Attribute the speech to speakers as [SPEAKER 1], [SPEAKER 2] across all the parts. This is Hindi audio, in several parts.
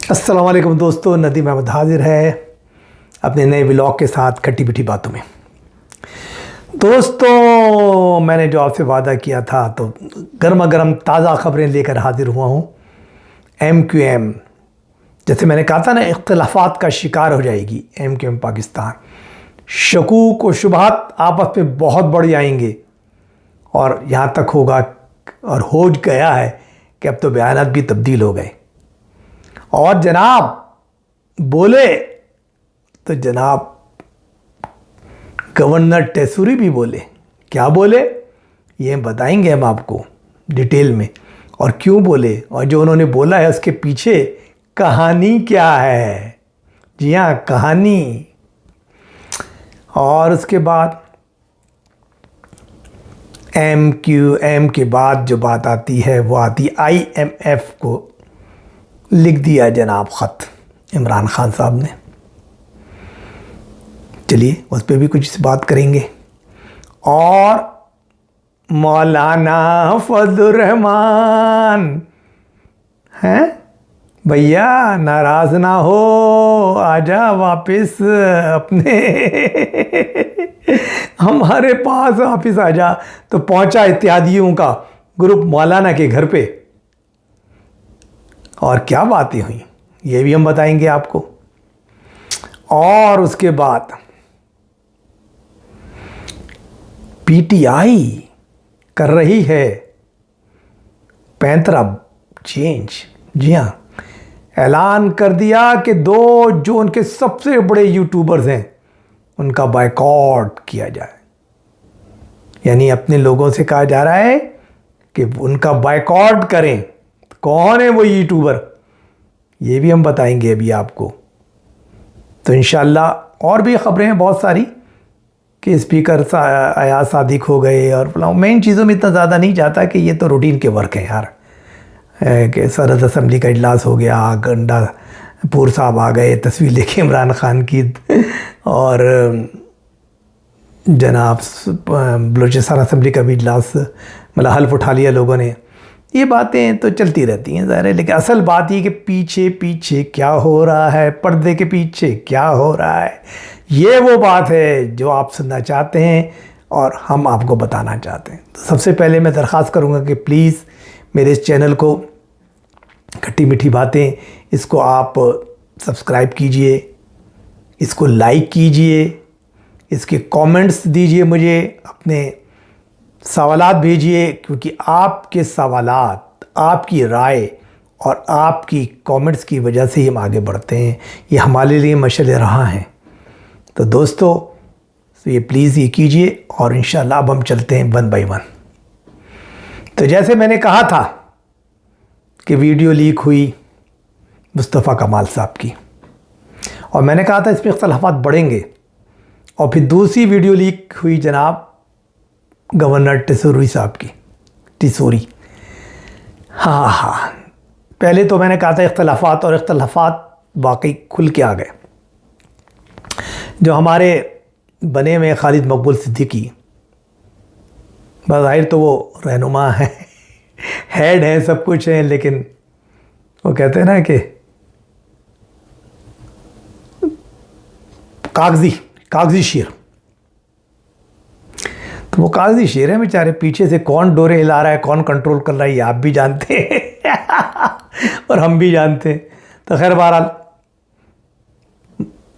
[SPEAKER 1] अस्सलाम वालेकुम दोस्तों, नदीम अहमद हाजिर है अपने नए व्लॉग के साथ खट्टी मीठी बातों में। दोस्तों, मैंने जो आपसे वादा किया था तो गर्मा गर्म ताज़ा खबरें लेकर हाजिर हुआ हूँ। MQM, जैसे मैंने कहा था ना, इख्तिलाफात का शिकार हो जाएगी MQM पाकिस्तान। शकूक व शुबहात आपस में बहुत बढ़ जाएंगे और यहाँ तक होगा और हो गया है कि अब तो बयानात भी तब्दील हो गए। और जनाब बोले तो जनाब गवर्नर टेसूरी भी बोले। क्या बोले ये बताएंगे हम आपको डिटेल में, और क्यों बोले और जो उन्होंने बोला है उसके पीछे कहानी क्या है। जी हाँ, कहानी। और उसके बाद MQM के बाद जो बात आती है वो आती IMF को लिख दिया जनाब ख़त इमरान खान साहब ने। चलिए उस पर भी कुछ बात करेंगे। और मौलाना फजलुर रहमान हैं भैया, नाराज ना हो, आजा वापस अपने हमारे पास वापस आजा। तो पहुंचा इत्यादियों का ग्रुप मौलाना के घर पे, और क्या बातें हुई ये भी हम बताएंगे आपको। और उसके बाद PTI कर रही है पैंतरा चेंज। जी हाँ, ऐलान कर दिया कि 2 जो उनके सबसे बड़े यूट्यूबर्स हैं उनका बायकॉट किया जाए। यानी अपने लोगों से कहा जा रहा है कि उनका बायकॉट करें। कौन है वो यूट्यूबर, ये भी हम बताएंगे अभी आपको। तो इंशाल्लाह और भी खबरें हैं बहुत सारी कि स्पीकर अयाज सादिक हो गए, और मेन चीज़ों में इतना ज़्यादा नहीं जाता कि ये तो रूटीन के वर्क है यार। कि सदर असम्बली का इजलास हो गया, गंडापुर साहब आ गए तस्वीर लेके इमरान खान की, और जनाब बलूचिस्तान असम्बली का भी इजलास मतलब हल्फ उठा लिया लोगों ने। ये बातें तो चलती रहती हैं ज़ाहिर है, लेकिन असल बात ये कि पीछे पीछे क्या हो रहा है, पर्दे के पीछे क्या हो रहा है, ये वो बात है जो आप सुनना चाहते हैं और हम आपको बताना चाहते हैं। तो सबसे पहले मैं दरख्वास्त करूँगा कि प्लीज़ मेरे इस चैनल को खट्टी मीठी बातें, इसको आप सब्सक्राइब कीजिए, इसको लाइक कीजिए, इसके कमेंट्स दीजिए, मुझे अपने सवालात भेजिए, क्योंकि आपके सवालात, आपकी राय और आपकी कमेंट्स की वजह से ही हम आगे बढ़ते हैं। ये हमारे लिए मशअल राह हैं। तो दोस्तों, तो ये प्लीज़ ये कीजिए, और इंशाल्लाह अब हम चलते हैं 1 बाय 1। तो जैसे मैंने कहा था कि वीडियो लीक हुई मुस्तफ़ा कमाल साहब की, और मैंने कहा था इसमें इख्तिलाफ़ात बढ़ेंगे, और फिर दूसरी वीडियो लीक हुई जनाब गवर्नर टेसूरी साहब की। टेसूरी, हाँ, पहले तो मैंने कहा था इख्तिलाफ़ात, और इख्तिलाफ़ात वाकई खुल के आ गए। जो हमारे बने हुए खालिद मकबूल सिद्दीकी, बज़ाहिर तो वो रहनुमा है, हेड है, सब कुछ है, लेकिन वो कहते हैं ना कि कागजी शेर। तो वो कागजी शेर है बेचारे, पीछे से कौन डोरे हिला रहा है, कौन कंट्रोल कर रहा है, ये आप भी जानते हैं और हम भी जानते हैं। तो खैर बहरहाल,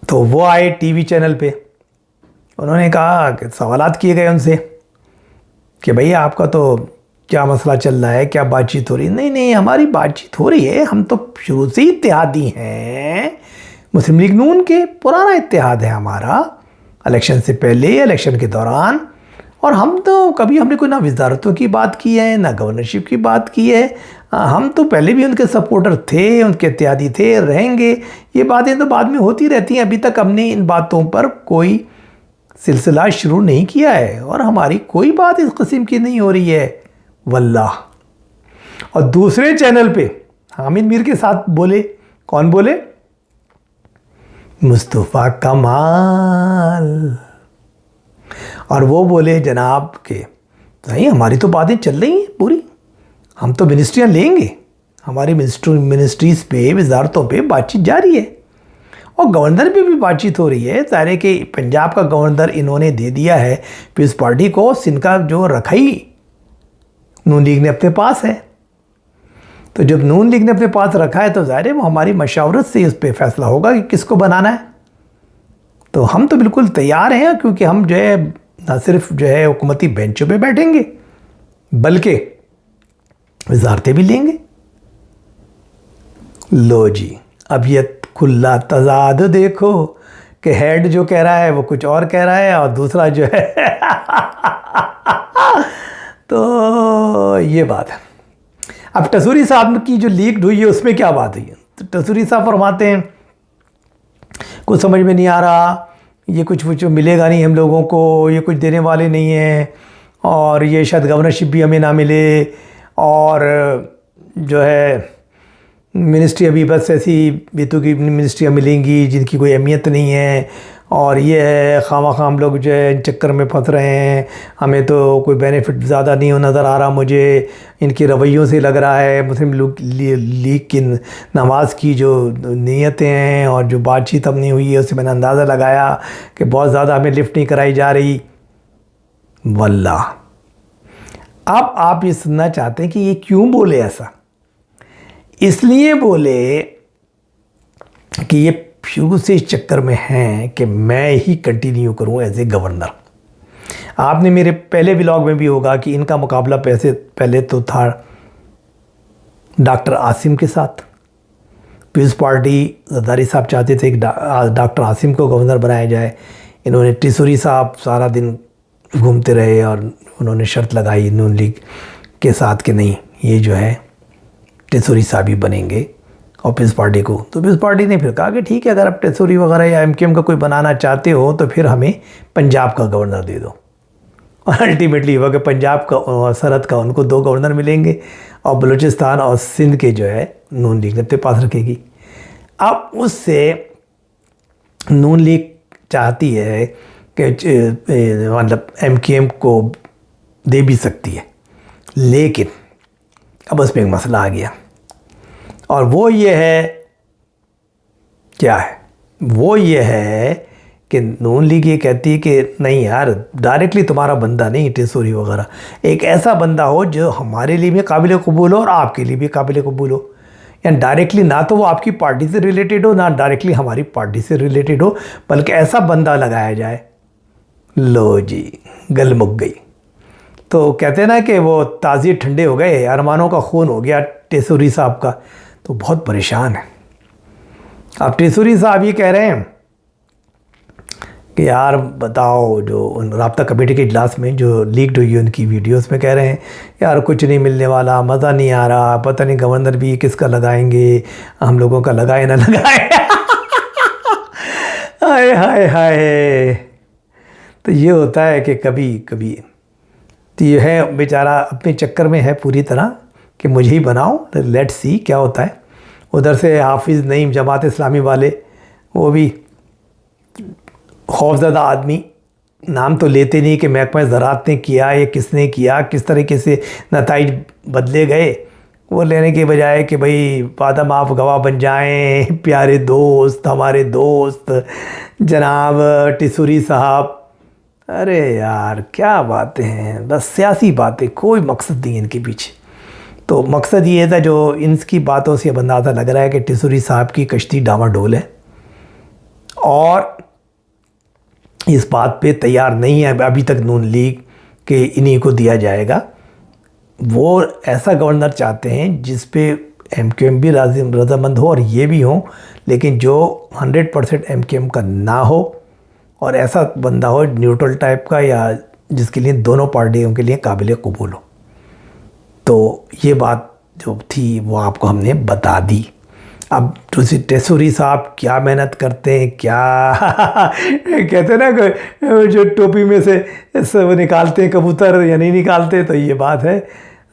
[SPEAKER 1] तो वो आए टीवी चैनल पे, उन्होंने कहा कि सवालात किए गए उनसे कि भैया आपका तो क्या मसला चल रहा है, क्या बातचीत हो रही है। नहीं, हमारी बातचीत हो रही है, हम तो शुरू से ही इत्तेहादी हैं, मुस्लिम लीग नून के पुराना इत्तेहाद है हमारा, इलेक्शन से पहले, इलेक्शन के दौरान, और हम तो कभी हमने कोई ना वज़ारतों की बात की है, ना गवर्नरशिप की बात की है। हम तो पहले भी उनके सपोर्टर थे, उनके इत्तेहादी थे, रहेंगे। ये बातें तो बाद में होती रहती हैं, अभी तक हमने इन बातों पर कोई सिलसिला शुरू नहीं किया है, और हमारी कोई बात इस किस्म की नहीं हो रही है वल्लाह। और दूसरे चैनल पे हामिद मीर के साथ बोले, कौन बोले, मुस्तफ़ा कमाल, और वो बोले जनाब के नहीं, हमारी तो बातें चल रही हैं पूरी, हम तो मिनिस्ट्रियाँ लेंगे, हमारी मिनिस्ट्रीज़ पे, वजारतों पे बातचीत जारी है और गवर्नर पे भी बातचीत हो रही है। सारे के पंजाब का गवर्नर इन्होंने दे दिया है पीपल्स पार्टी को, सिंध का जो रखा ही नून लीग ने अपने पास है। तो जब नून लीग ने अपने पास रखा है तो ज़ाहिर है वो हमारी मशावरत से इस पर फैसला होगा कि किसको बनाना है। तो हम तो बिल्कुल तैयार हैं, क्योंकि हम जो है ना सिर्फ जो है हुकूमती बेंचों पे बैठेंगे बल्कि वजारतें भी लेंगे। लो जी, अब ये खुला तजाद देखो कि हेड जो कह रहा है वो कुछ और कह रहा है और दूसरा जो है तो ये बात है। अब टसूरी साहब की जो लीक हुई है उसमें क्या बात हुई है, तो टसूरी साहब फरमाते हैं कुछ समझ में नहीं आ रहा, ये कुछ मिलेगा नहीं हम लोगों को, ये कुछ देने वाले नहीं हैं और ये शायद गवर्नरशिप भी हमें ना मिले और जो है मिनिस्ट्री अभी बस ऐसी बेतु की मिनिस्ट्रियाँ मिलेंगी जिनकी कोई अहमियत नहीं है और ये है खामा हम लोग जो है चक्कर में फंस रहे हैं, हमें तो कोई बेनिफिट ज़्यादा नहीं हो नज़र आ रहा मुझे, इनके रवैयों से लग रहा है मुस्लिम लीग की नवाज़ की जो नीयतें हैं और जो बातचीत अपनी हुई है उससे मैंने अंदाज़ा लगाया कि बहुत ज़्यादा हमें लिफ्ट नहीं कराई जा रही। वल्लाह अब आप ये सुनना चाहते हैं कि ये क्यों बोले ऐसा, इसलिए बोले कि ये शुरू से इस चक्कर में हैं कि मैं ही कंटिन्यू करूं एज ए गवर्नर। आपने मेरे पहले व्लॉग में भी होगा कि इनका मुकाबला पहले तो था डॉक्टर आसिम के साथ। पीपल्स पार्टी जरदारी साहब चाहते थे कि डॉक्टर आसिम को गवर्नर बनाया जाए। इन्होंने टिसूरी साहब सारा दिन घूमते रहे और उन्होंने शर्त लगाई नून लीग के साथ कि नहीं ये जो है टिसूरी साहब ही बनेंगे और पीपल्स पार्टी को। तो पीपल्स पार्टी ने फिर कहा कि ठीक है अगर आप टिसूरी वगैरह या एमकेएम का कोई बनाना चाहते हो तो फिर हमें पंजाब का गवर्नर दे दो। और अल्टीमेटली हुआ कि पंजाब का और सरहद का उनको 2 गवर्नर मिलेंगे और बलूचिस्तान और सिंध के जो है नून लीग अपने पास रखेगी। अब उससे नून लीग चाहती है कि मतलब एमकेएम को दे भी सकती है, लेकिन अब उसमें एक मसला आ गया और वो ये है, क्या है वो ये है कि नून लीग ये कहती है कि नहीं यार डायरेक्टली तुम्हारा बंदा नहीं टिसूरी वगैरह, एक ऐसा बंदा हो जो हमारे लिए भी काबिल कबूल हो और आपके लिए भी काबिल कबूल हो। यानी डायरेक्टली ना तो वो आपकी पार्टी से रिलेटेड हो ना डायरेक्टली हमारी पार्टी से रिलेटेड हो, बल्कि ऐसा बंदा लगाया जाए। लो जी गल मुक गई। तो कहते हैं ना कि वो ताज़ी ठंडे हो गए, अरमानों का खून हो गया टिसूरी साहब का, तो बहुत परेशान है। अब टिसूरी साहब ये कह रहे हैं कि यार बताओ, जो उन राब्ता कमेटी के इजलास में जो लीक्ड हुई है उनकी वीडियोस में कह रहे हैं यार कुछ नहीं मिलने वाला, मज़ा नहीं आ रहा, पता नहीं गवर्नर भी किसका लगाएंगे, हम लोगों का लगाए ना लगाए हाय हाय हाय। तो ये होता है कि कभी कभी तो ये है बेचारा अपने चक्कर में है पूरी तरह कि मुझे ही बनाओ, लेट्स सी क्या होता है। उधर से हाफिज़ नईम जमात इस्लामी वाले वो भी खौफज़दा आदमी, नाम तो लेते नहीं कि महकमा ज़राअत ने किया या किसने किया, किस तरीके से नताइज बदले गए, वो लेने के बजाय कि भाई वादा माफ़ गवाह बन जाएं प्यारे दोस्त, हमारे दोस्त जनाब टिसूरी साहब। अरे यार क्या बातें हैं, बस सियासी बातें, कोई मकसद नहीं इनके पीछे। तो मकसद ये था जो इनकी बातों से अब अंदाज़ा लग रहा है कि टिसूरी साहब की कश्ती डामाडोल है और इस बात पे तैयार नहीं है अभी तक नून लीग के इन्हीं को दिया जाएगा। वो ऐसा गवर्नर चाहते हैं जिस पे एमकेएम भी रजामंद हो और ये भी हो, लेकिन जो 100% एमकेएम का ना हो और ऐसा बंदा हो न्यूट्रल टाइप का या जिसके लिए दोनों पार्टियों के लिए काबिल कबूल हो। तो ये बात जो थी वो आपको हमने बता दी। अब टिसूरी साहब क्या मेहनत करते हैं, क्या कहते हैं ना जो टोपी में से वो निकालते हैं कबूतर या नहीं निकालते, तो ये बात है।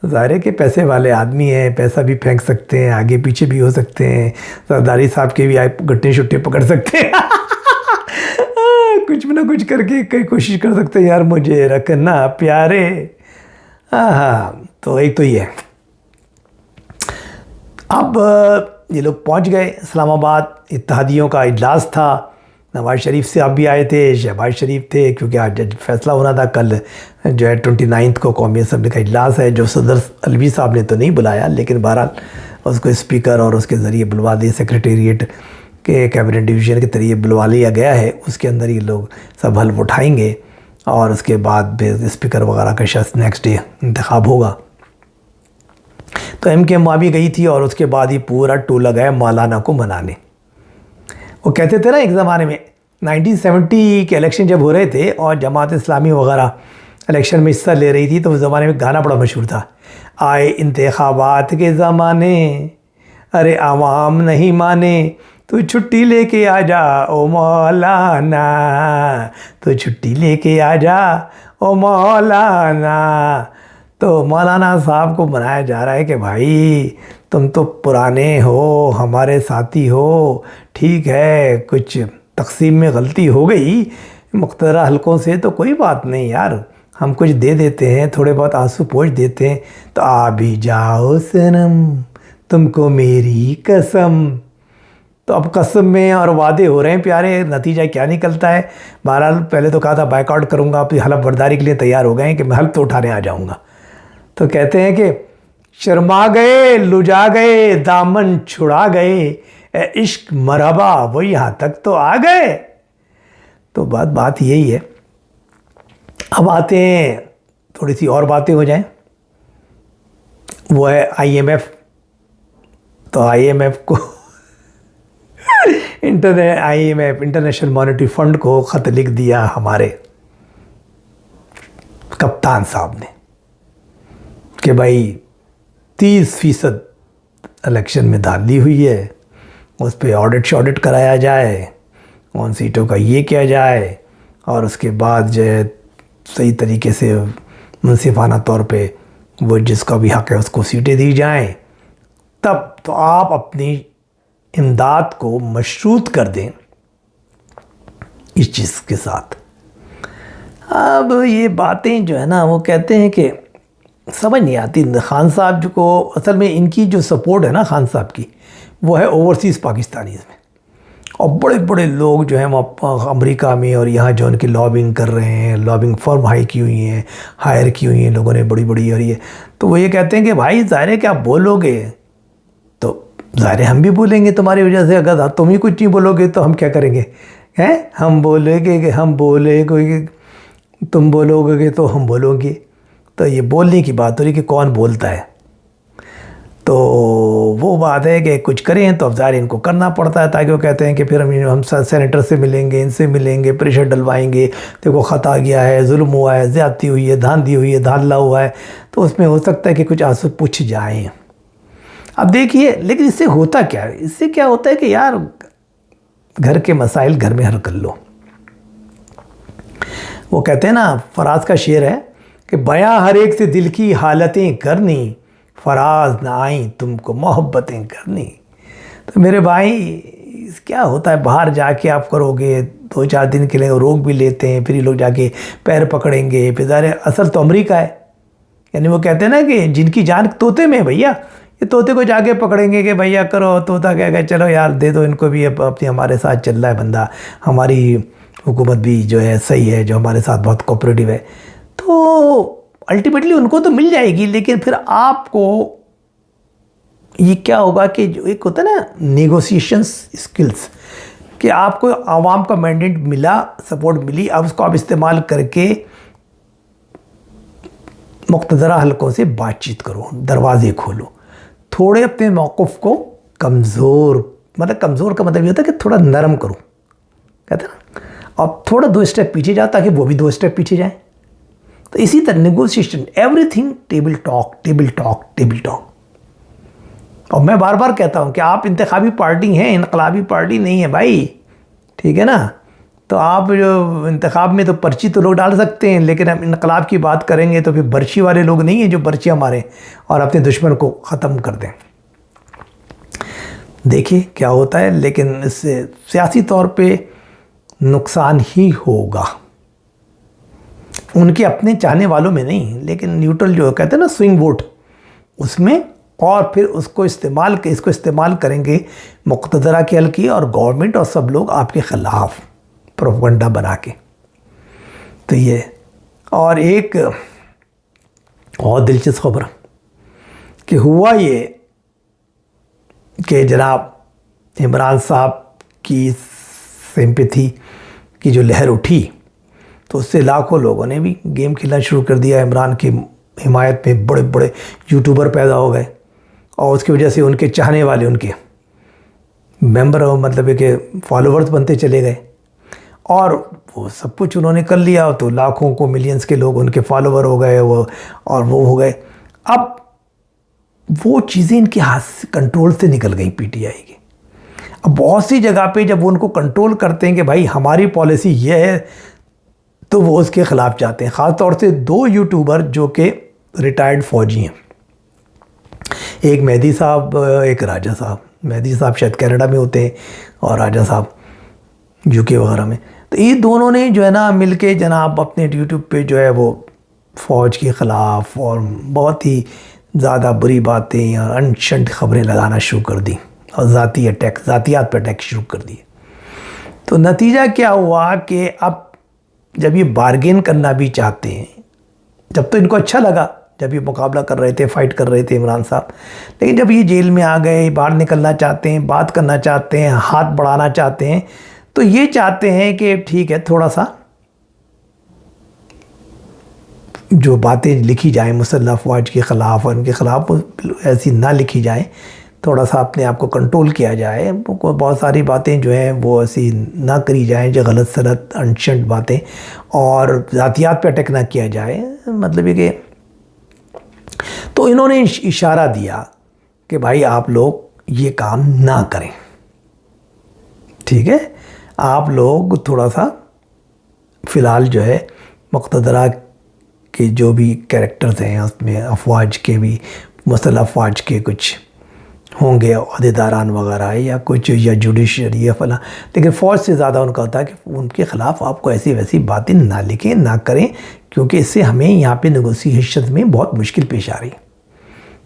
[SPEAKER 1] ज़ाहिर है कि पैसे वाले आदमी हैं, पैसा भी फेंक सकते हैं, आगे पीछे भी हो सकते हैं, सरदारी साहब के भी आप गट्टे शुट्टे पकड़ सकते हैं कुछ ना कुछ करके कई कोशिश कर सकते हैं यार मुझे रखना प्यारे। हाँ, तो एक तो ये अब ये लोग पहुंच गए इस्लामाबाद, इत्तेहादियों का इजलास था, नवाज शरीफ से आप भी आए थे, शहबाज शरीफ थे, क्योंकि आज फैसला होना था कल जो है 29 को कौमी असम्बली का इजलास है, जो सदर अलवी साहब ने तो नहीं बुलाया, लेकिन बहरहाल उसको स्पीकर और उसके ज़रिए बुलवा दिए, सेक्रेटेरिएट के कैबिनेट डिवीज़न के जरिए बुलवा लिया गया है। उसके अंदर ये लोग सब हल्फ उठाएंगे और उसके बाद फिर स्पीकर वगैरह का शायद नेक्स्ट डे इंतखाब होगा। तो MK माँ भी गई थी और उसके बाद ही पूरा टोला गया मौलाना को मनाने। वो कहते थे ना एक ज़माने में 1970 के इलेक्शन जब हो रहे थे और जमात इस्लामी वगैरह इलेक्शन में हिस्सा ले रही थी, तो उस ज़माने में गाना बड़ा मशहूर था, आए इंतखाबात के ज़माने, अरे आवाम नहीं माने, तू छुट्टी लेके आ जा ओ मौलाना, तू छुट्टी लेके आ जा ओ मौलाना। तो मौलाना साहब को मनाया जा रहा है कि भाई तुम तो पुराने हो, हमारे साथी हो, ठीक है कुछ तकसीम में गलती हो गई मुख्तरा हलकों से तो कोई बात नहीं यार, हम कुछ दे देते हैं, थोड़े बहुत आंसू पोंछ देते हैं, तो आ भी जाओ सनम तुमको मेरी कसम। तो अब कसम में और वादे हो रहे हैं प्यारे, नतीजा क्या निकलता है। बहरहाल पहले तो कहा था बाइकआउट करूँगा, अब हलफ बर्दारी के लिए तैयार हो गए हैं कि मैं हल्फ तो उठाने आ जाऊँगा। तो कहते हैं कि शर्मा गए, लुजा गए, दामन छुड़ा गए, ए इश्क मरहबा वो यहाँ तक तो आ गए। तो बात यही है। अब आते हैं, थोड़ी सी और बातें हो जाएं, वो है IMF। तो IMF को IMF इंटरनेशनल मॉनेटरी फंड को ख़त लिख दिया हमारे कप्तान साहब ने कि भाई 30% इलेक्शन में धांधली हुई है, उस पर ऑडिट कराया जाए, उन सीटों का ये किया जाए, और उसके बाद जो है सही तरीके से मुनसिफाना तौर पे वो जिसका भी हक़ है उसको सीटें दी जाएं। तब तो आप अपनी इमदाद को मशरूत कर दें इस चीज़ के साथ। अब ये बातें जो है ना, वो कहते हैं कि समझ नहीं आती। खान साहब को असल में इनकी जो सपोर्ट है ना खान साहब की, वो है ओवरसीज़ पाकिस्तानीज़ में, और बड़े बड़े लोग जो हैं वो अमेरिका में और यहाँ जो उनकी लॉबिंग कर रहे हैं, लॉबिंग फर्म हायर की हुई हैं लोगों ने बड़ी बड़ी। और ये तो वो ये कहते हैं कि भाई ज़ाहिर है कि आप बोलोगे तो ज़ाहिर है हम भी बोलेंगे तुम्हारी वजह से, अगर तुम ही कुछ नहीं बोलोगे तो हम क्या करेंगे, हैं हम बोलेंगे कि हम बोलेंगे, तुम बोलोगे तो हम बोलोगे। तो ये बोलने की बात हो रही कि कौन बोलता है। तो वो बात है कि कुछ करें तो अब ज़ाहिर इनको करना पड़ता है, ताकि वो कहते हैं कि फिर हम सेनेटर से मिलेंगे, इनसे मिलेंगे, प्रेशर डलवाएंगे, देखो ख़त आ गया है, जुल्म हुआ है, ज़्यादती हुई है, धांधली हुई है, धांधला हुआ है, तो उसमें हो सकता है कि कुछ आंसू पूछ जाएँ। अब देखिए, लेकिन इससे होता क्या है, इससे क्या होता है कि यार घर के मसाइल घर में हल कर लो। वो कहते हैं ना, फराज का शेर है कि बयां हर एक से दिल की हालतें करनी, फराज ना आई तुमको मोहब्बतें करनी। तो मेरे भाई क्या होता है, बाहर जाके आप करोगे 2-4 दिन के लिए रोक भी लेते हैं, फिर ये लोग जाके पैर पकड़ेंगे, फिर ज़ाहिर असल तो अमरीका है। यानी वो कहते हैं ना कि जिनकी जान तोते में है भैया, ये तोते को जाके पकड़ेंगे कि भैया करो, तोता कहेगा चलो यार दे दो इनको भी, अपनी हमारे साथ चल रहा है बंदा, हमारी हुकूमत भी जो है सही है, जो हमारे साथ बहुत कोऑपरेटिव है, तो अल्टीमेटली उनको तो मिल जाएगी। लेकिन फिर आपको ये क्या होगा कि जो एक होता है ना नेगोशिएशंस स्किल्स, कि आपको आवाम का मैंडेट मिला, सपोर्ट मिली, अब उसको आप इस्तेमाल करके मुक़्तदरा हलकों से बातचीत करो, दरवाजे खोलो, थोड़े अपने मौक़िफ़ को कमज़ोर, मतलब कमज़ोर का मतलब ये होता है कि थोड़ा नरम करो, कहते हैं ना, और थोड़ा 2 स्टेप पीछे जाओ ताकि वो भी 2 स्टेप पीछे जाए। तो इसी तरह negotiation, everything table talk, table talk, table talk. और मैं बार बार कहता हूँ कि आप इंतखाबी पार्टी हैं, इनकलाबी पार्टी नहीं है भाई, ठीक है ना। तो आप जो इंतखाब में तो पर्ची तो लोग डाल सकते हैं, लेकिन हम इनकलाब की बात करेंगे तो फिर बर्ची वाले लोग नहीं हैं जो पर्चियाँ मारें और अपने दुश्मन को ख़त्म कर दें। देखिए क्या होता है, लेकिन इससे सियासी तौर पे नुकसान ही होगा, उनके अपने चाहने वालों में नहीं, लेकिन न्यूट्रल जो कहते हैं ना स्विंग वोट, उसमें और फिर इसको इस्तेमाल करेंगे मुक़्तदरा के हल्की और गवर्नमेंट और सब लोग आपके ख़िलाफ़ प्रोपेगेंडा बना के। तो ये और एक और दिलचस्प खबर कि हुआ ये कि जनाब इमरान साहब की सिंपैथी की जो लहर उठी तो उससे लाखों लोगों ने भी गेम खेलना शुरू कर दिया। इमरान की हिमायत में बड़े बड़े यूट्यूबर पैदा हो गए और उसकी वजह से उनके चाहने वाले उनके मेंबर मतलब कि फॉलोअर्स बनते चले गए और वो सब कुछ उन्होंने कर लिया। तो लाखों को मिलियंस के लोग उनके फॉलोअर हो गए वो हो गए। अब वो चीज़ें इनके हाथ से कंट्रोल से निकल गई पीटीआई की। अब बहुत सी जगह पे जब वो उनको कंट्रोल करते हैं कि भाई हमारी पॉलिसी ये है तो वो उसके ख़िलाफ़ जाते हैं। ख़ास तौर से 2 यूट्यूबर जो कि रिटायर्ड फ़ौजी हैं, एक मेहदी साहब एक राजा साहब। मेहदी साहब शायद कनाडा में होते हैं और राजा साहब यूके वगैरह में। तो ये दोनों ने जो है ना मिल के जनाब अपने यूट्यूब पे जो है वो फ़ौज के ख़िलाफ़ और बहुत ही ज़्यादा बुरी बातें और अनशंट ख़बरें लगाना शुरू कर दी और ज़ातियात पर अटैक शुरू कर दिए। तो नतीजा क्या हुआ कि अब जब ये बार्गेन करना भी चाहते हैं, जब तो इनको अच्छा लगा जब ये मुकाबला कर रहे थे, फाइट कर रहे थे इमरान साहब, लेकिन जब ये जेल में आ गए, बाहर निकलना चाहते हैं, बात करना चाहते हैं, हाथ बढ़ाना चाहते हैं, तो ये चाहते हैं कि ठीक है थोड़ा सा जो बातें लिखी जाएं मुसल्लह अफवाज के ख़िलाफ़ और उनके ख़िलाफ़ ऐसी ना लिखी जाएं, थोड़ा सा अपने आप को कंट्रोल किया जाए। बहुत सारी बातें जो हैं वो ऐसी ना करी जाएं जो गलत सलत अनशंट बातें, और ज़ातियात पे अटैक ना किया जाए। मतलब ये कि तो इन्होंने इशारा दिया कि भाई आप लोग ये काम ना करें, ठीक है, आप लोग थोड़ा सा फ़िलहाल जो है मुक़्तदरा के जो भी कैरेक्टर्स हैं उसमें अफवाज के भी मुसल्लह अफवाज के कुछ होंगे अहदेदारान वगैरह या कुछ या जुडिशरी या फला, लेकिन फ़ौज से ज़्यादा उनका होता है कि उनके ख़िलाफ़ आपको ऐसी वैसी बातें ना लिखें ना करें, क्योंकि इससे हमें यहाँ पे नेगोशिएशन में बहुत मुश्किल पेश आ रही।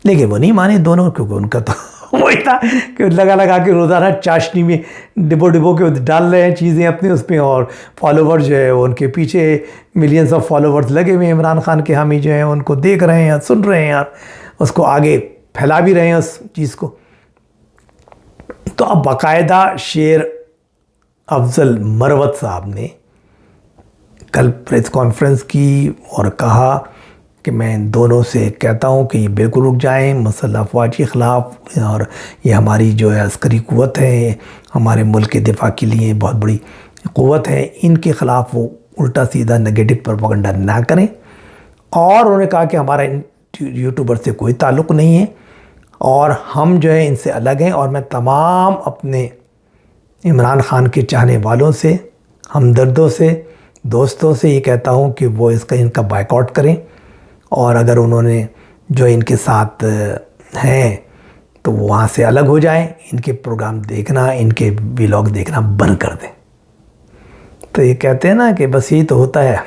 [SPEAKER 1] लेकिन वो नहीं माने दोनों, क्योंकि उनका तो वही था कि लगा के रोज़ाना चाशनी में डिबो के डाल रहे हैं चीज़ें अपने उसमें, और फॉलोवर जो है उनके पीछे मिलियंस ऑफ फॉलोवर्स लगे हुए हैं इमरान खान के हामी जो हैं उनको देख रहे हैं, सुन रहे हैं यार, उसको आगे फैला भी रहे हैं उस चीज़ को। तो अब बाकायदा शेर अफजल मरवत साहब ने कल प्रेस कॉन्फ्रेंस की और कहा कि मैं दोनों से कहता हूं कि ये बिल्कुल रुक जाएं मुसल्लह अफवाज के ख़िलाफ़, और ये हमारी जो है अस्करी क़ुव्वत है, हमारे मुल्क के दिफा के लिए बहुत बड़ी क़ुव्वत है, इनके ख़िलाफ़ वो उल्टा सीधा नेगेटिव प्रोपेगेंडा ना करें। और उन्होंने कहा कि हमारा इन यूट्यूबर से कोई ताल्लुक़ नहीं है और हम जो है इनसे अलग हैं, और मैं तमाम अपने इमरान खान के चाहने वालों से, हमदर्दों से, दोस्तों से ये कहता हूँ कि वो इनका बायकॉट करें, और अगर उन्होंने जो इनके साथ हैं तो वो वहाँ से अलग हो जाएं, इनके प्रोग्राम देखना, इनके व्लॉग देखना बंद कर दें। तो ये कहते हैं ना कि बस यही तो होता है,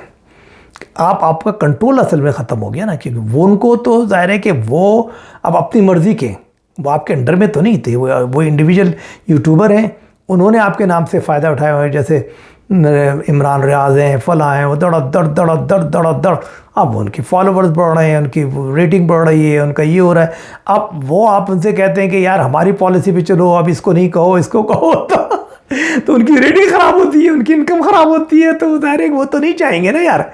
[SPEAKER 1] आपका कंट्रोल असल में ख़त्म हो गया ना, क्योंकि वो उनको तो ज़ाहिर है कि वो अब अपनी मर्ज़ी के, वो आपके अंडर में तो नहीं थे, वो इंडिविजुअल यूट्यूबर हैं, उन्होंने आपके नाम से फ़ायदा उठाया हुआ है। जैसे इमरान रियाज हैं, फला हैं, वो दड़ अब उनके फॉलोवर्स बढ़ रहे हैं, उनकी रेटिंग बढ़ रही है, उनका ये हो रहा है। अब वो आप उनसे कहते हैं कि यार हमारी पॉलिसी पे चलो, अब इसको नहीं कहो, इसको कहो, तो उनकी रेटिंग ख़राब होती है, उनकी इनकम ख़राब होती है, तो ज़ाहिर वो तो नहीं चाहेंगे ना यार।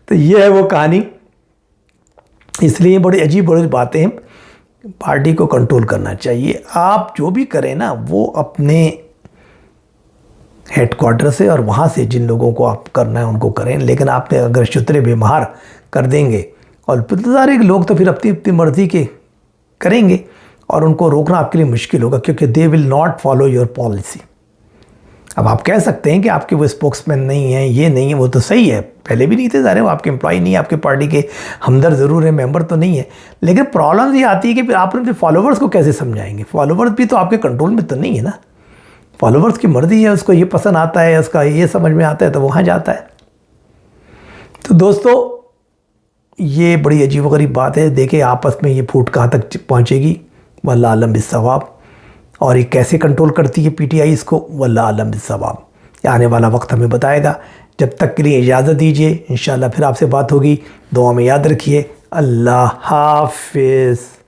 [SPEAKER 1] तो ये है वो कहानी। इसलिए बड़ी अजीब बड़ी बातें हैं, पार्टी को कंट्रोल करना चाहिए। आप जो भी करें ना वो अपने हेडक्वार्टर से और वहाँ से जिन लोगों को आप करना है उनको करें, लेकिन आपने अगर शुतरे बेमार कर देंगे और सारे लोग तो फिर अपनी अपनी मर्ज़ी के करेंगे और उनको रोकना आपके लिए मुश्किल होगा, क्योंकि they will not follow your policy. अब आप कह सकते हैं कि आपके वो स्पोक्समैन नहीं है, ये नहीं है, वो तो सही है, पहले भी नहीं थे ज़ाहिर, वो आपके एम्प्लॉय नहीं है, आपके पार्टी के हमदर्द ज़रूर है, मेंबर तो नहीं है, लेकिन प्रॉब्लम ये आती है कि फिर आप अपने फॉलोवर्स को कैसे समझाएंगे। फॉलोवर्स भी तो आपके कंट्रोल में तो नहीं है ना, फॉलोवर्स की मर्ज़ी है, उसको ये पसंद आता है, उसका ये समझ में आता है तो वहाँ जाता है। तो दोस्तों ये बड़ी अजीब गरीब बात है, देखिए आपस में ये फूट कहाँ तक पहुँचेगी, वल्लाह आलम बिस्सवाब। और ये कैसे कंट्रोल करती है पीटीआई इसको, वल्लाह आलम बिस्सवाब। आने वाला वक्त हमें बताएगा। जब तक के लिए इजाज़त दीजिए, इंशाअल्लाह फिर आपसे बात होगी। दुआ में याद रखिए। अल्लाह हाफिज़।